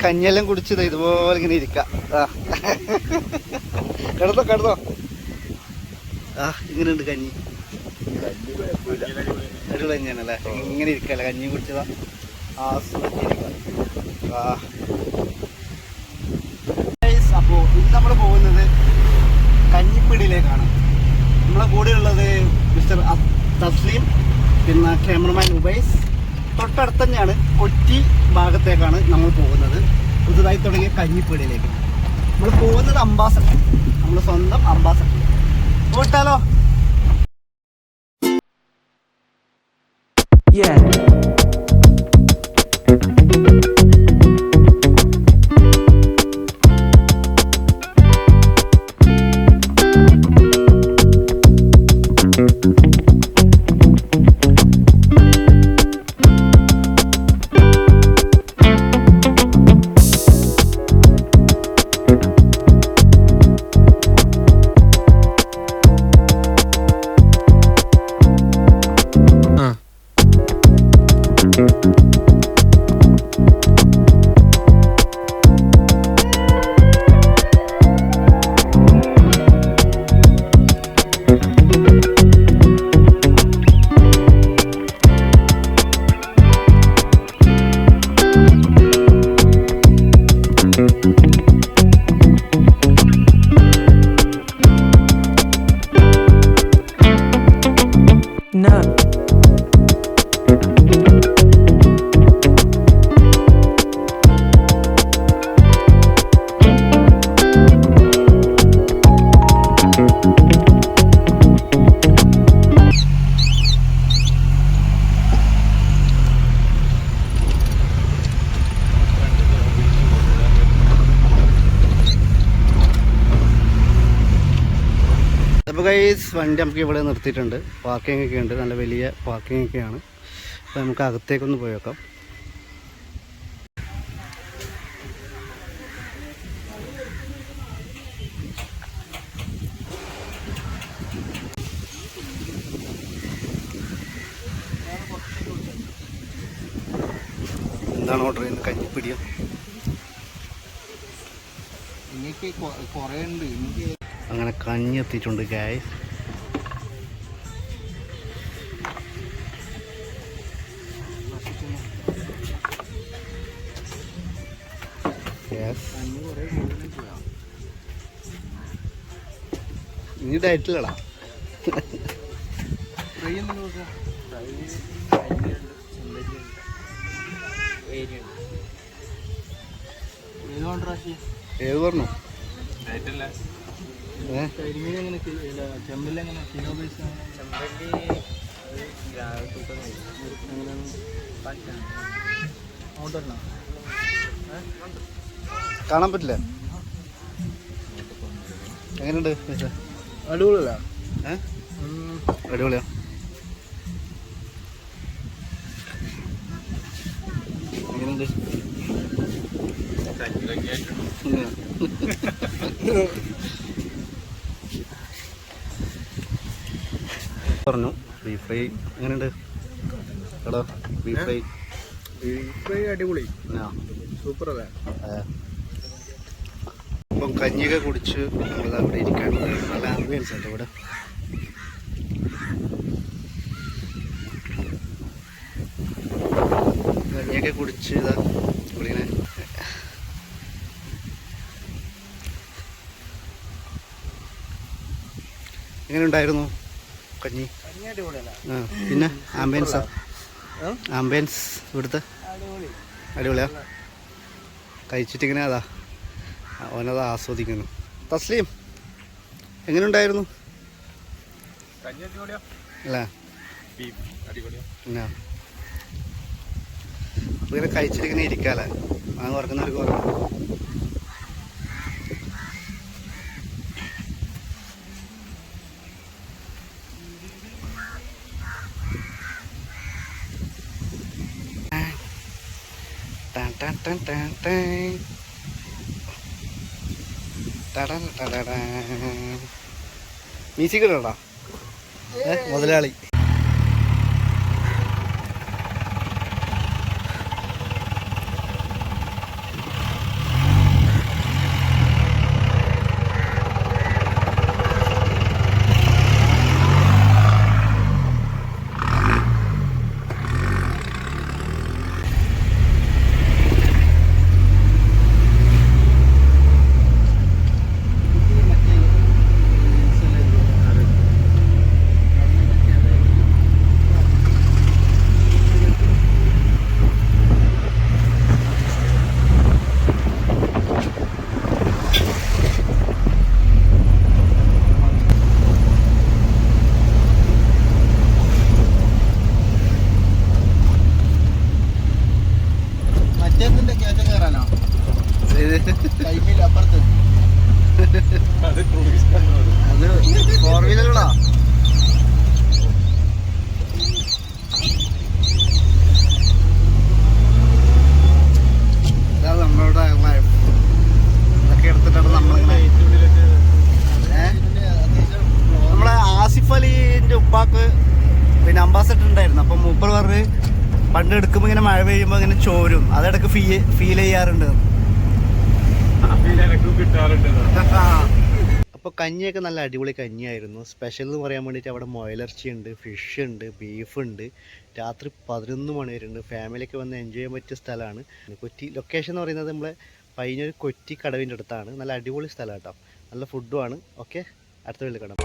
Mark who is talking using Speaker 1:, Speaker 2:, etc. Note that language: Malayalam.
Speaker 1: കഞ്ഞെല്ലാം കുടിച്ചത് ഇതുപോലെ ഇങ്ങനെ ഇരിക്കാം. കിടന്നോ കിടന്നോ. ഇങ്ങനെയുണ്ട് കഞ്ഞി. അടിപൊളി കഞ്ഞിയാണല്ലേ. ഇങ്ങനെ ഇരിക്കല്ലേ, കഞ്ഞി കുടിച്ചതാ ആസ്വദിച്ചിരിക്കാം. അപ്പോൾ ഇന്ന് നമ്മൾ പോകുന്നത് കഞ്ഞിപ്പീടിയിലേക്കാണ്. നമ്മളെ കൂടെയുള്ളത് മിസ്റ്റർ തസ്ലീം, പിന്നെ ക്യാമറമാൻ ഉബൈസ്. തൊട്ടടുത്ത് തന്നെയാണ്, കൊച്ചി ഭാഗത്തേക്കാണ് നമ്മൾ പോകുന്നത്, പുതുതായി തുടങ്ങിയ കഞ്ഞിപ്പീടിയിലേക്ക്. നമ്മൾ പോകുന്നത് അംബാസഡർ, നമ്മൾ സ്വന്തം അംബാസഡർ. പോയിട്ടാലോ? അപ്പോൾ ഗൈസ്, വണ്ടി നമുക്ക് ഇവിടെ നിർത്തിയിട്ടുണ്ട്. പാർക്കിംഗ് ഒക്കെ ഉണ്ട്, നല്ല വലിയ പാർക്കിംഗ് ഒക്കെയാണ്. അപ്പോൾ നമുക്ക് അകത്തേക്കൊന്ന് പോയി നോക്കാം. എന്താണ് ഓർഡർ ചെയ്യുന്നത്? കഞ്ഞിപ്പിടിയോ? അങ്ങനെ കഞ്ഞി എത്തിയിട്ടുണ്ട് ഗൈസ്. നീ ഡയറ്റിലടാ. ഏത് പറഞ്ഞു? കാണാൻ പറ്റില്ല. എങ്ങനെയുണ്ട്? അടിപൊളിയല്ല? അടിപൊളിയാ. എങ്ങനെയുണ്ട്? പറഞ്ഞു ബീഫ് ഫ്രൈ എങ്ങനെയുണ്ട്? എടാ ബീഫ് ഫ്രൈ അടിപൊളി, സൂപ്പർ. അതെ, അപ്പം കഞ്ഞിയൊക്കെ കുടിച്ച് നമ്മളത് അവിടെ ഇരിക്കാൻ നല്ല ആംബിയൻസ് ഉണ്ട് ഇവിടെ. കഞ്ഞിയൊക്കെ കുടിച്ച് ഇതാ ഇവിടെ ഇങ്ങനെ എങ്ങനെ ഉണ്ടായിരുന്നു കഞ്ഞി? പിന്നെ ആംബിയൻസ് ഇവിടുത്തെ അടിപൊളിയാ. കഴിച്ചിട്ടിങ്ങനെ അതാ അവനത് ആസ്വദിക്കുന്നു. തസ്ലീം എങ്ങനെ ഉണ്ടായിരുന്നു? അല്ലേ? ഇങ്ങനെ കഴിച്ചിട്ടിങ്ങനെ ഇരിക്കാല്ലേ, അങ്ങനെ ഉറങ്ങുന്നവർക്ക് ഉറങ്ങും. മ്യൂസിക് ഇടണ്ടാ മുതലാളി. അത് 4 വീലറുകളാ. ഇതാണ് നമ്മളുടെ ലൈഫ്. ഇതൊക്കെ എടുത്തിട്ടാണ് നമ്മളിങ്ങനെ നമ്മളെ ആസിഫ് അലിന്റെ ഉപ്പാക്ക് പിന്നെ അംബാസഡർ ഉണ്ടായിരുന്നു. അപ്പം മൂപ്പർ പറഞ്ഞ് പണ്ട് എടുക്കുമ്പോൾ ഇങ്ങനെ മഴ പെയ്യുമ്പോൾ ഇങ്ങനെ ചോരും, അതിടക്ക് ഫീൽ ചെയ്യാറുണ്ട്. അപ്പോൾ കഞ്ഞിയൊക്കെ നല്ല അടിപൊളി കഞ്ഞിയായിരുന്നു. സ്പെഷ്യൽ എന്ന് പറയാൻ വേണ്ടിയിട്ട് അവിടെ മുയലിറച്ചി ഉണ്ട്, ഫിഷ് ഉണ്ട്, ബീഫ് ഉണ്ട്. രാത്രി 11 മണി വരെ ഉണ്ട്. ഫാമിലിയൊക്കെ വന്ന് എൻജോയ് ചെയ്യാൻ പറ്റിയ സ്ഥലമാണ്. കൊച്ചി ലൊക്കേഷൻ എന്ന് പറയുന്നത് നമ്മളെ പയ്യന്നൂർ കൊച്ചി കടവിൻ്റെ അടുത്താണ്. നല്ല അടിപൊളി സ്ഥലം കേട്ടോ. നല്ല ഫുഡുമാണ്. ഓക്കെ, അടുത്ത വീട്ടിൽ കാണാം.